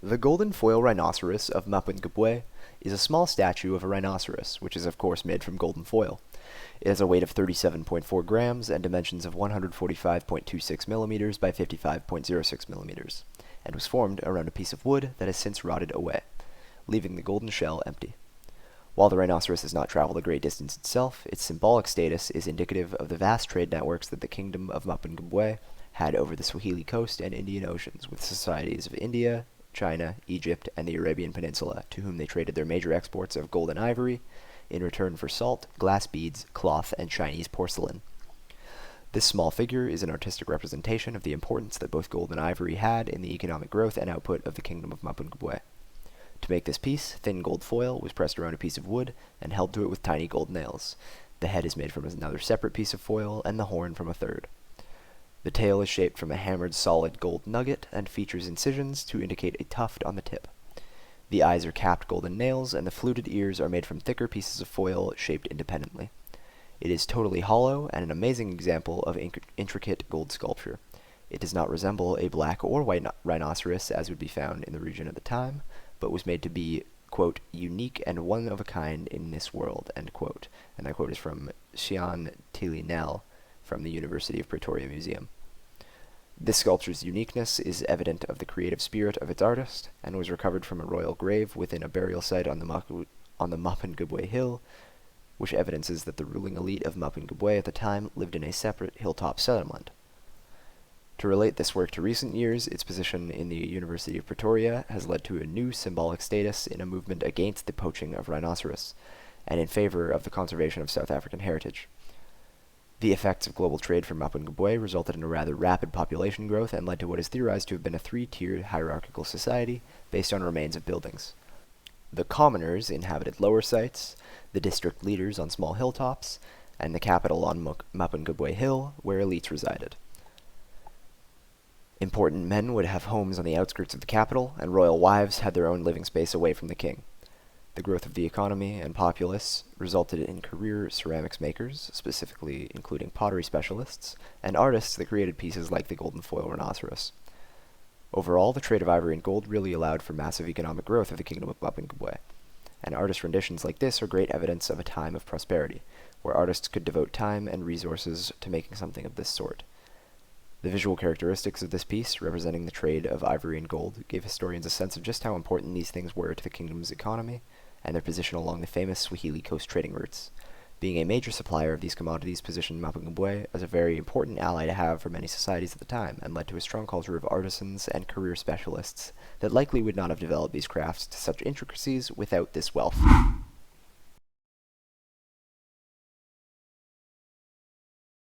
The golden foil rhinoceros of Mapungubwe is a small statue of a rhinoceros, which is of course made from golden foil. It has a weight of 37.4 grams and dimensions of 145.26 millimeters by 55.06 millimeters, and was formed around a piece of wood that has since rotted away, leaving the golden shell empty. While the rhinoceros has not traveled a great distance itself, its symbolic status is indicative of the vast trade networks that the kingdom of Mapungubwe had over the Swahili coast and Indian Oceans, with societies of India, China, Egypt, and the Arabian Peninsula, to whom they traded their major exports of gold and ivory in return for salt, glass beads, cloth, and Chinese porcelain. This small figure is an artistic representation of the importance that both gold and ivory had in the economic growth and output of the kingdom of Mapungubwe. To make this piece, thin gold foil was pressed around a piece of wood and held to it with tiny gold nails. The head is made from another separate piece of foil, and the horn from a third. The tail is shaped from a hammered solid gold nugget and features incisions to indicate a tuft on the tip. The eyes are capped golden nails, and the fluted ears are made from thicker pieces of foil shaped independently. It is totally hollow and an amazing example of intricate gold sculpture. It does not resemble a black or white rhinoceros as would be found in the region at the time, but was made to be, quote, unique and one of a kind in this world, end quote. And that quote is from Sian Tilinel from the University of Pretoria Museum. This sculpture's uniqueness is evident of the creative spirit of its artist, and was recovered from a royal grave within a burial site on the Mapungubwe Hill, which evidences that the ruling elite of Mapungubwe at the time lived in a separate hilltop settlement. To relate this work to recent years, its position in the University of Pretoria has led to a new symbolic status in a movement against the poaching of rhinoceros, and in favor of the conservation of South African heritage. The effects of global trade from Mapungubwe resulted in a rather rapid population growth and led to what is theorized to have been a three-tiered hierarchical society based on remains of buildings. The commoners inhabited lower sites, the district leaders on small hilltops, and the capital on Mapungubwe Hill, where elites resided. Important men would have homes on the outskirts of the capital, and royal wives had their own living space away from the king. The growth of the economy and populace resulted in career ceramics makers, specifically including pottery specialists, and artists that created pieces like the golden foil rhinoceros. Overall, the trade of ivory and gold really allowed for massive economic growth of the kingdom of Mapungubwe, and artist renditions like this are great evidence of a time of prosperity, where artists could devote time and resources to making something of this sort. The visual characteristics of this piece, representing the trade of ivory and gold, gave historians a sense of just how important these things were to the kingdom's economy, and their position along the famous Swahili coast trading routes. Being a major supplier of these commodities positioned Mapungubwe as a very important ally to have for many societies at the time, and led to a strong culture of artisans and career specialists that likely would not have developed these crafts to such intricacies without this wealth.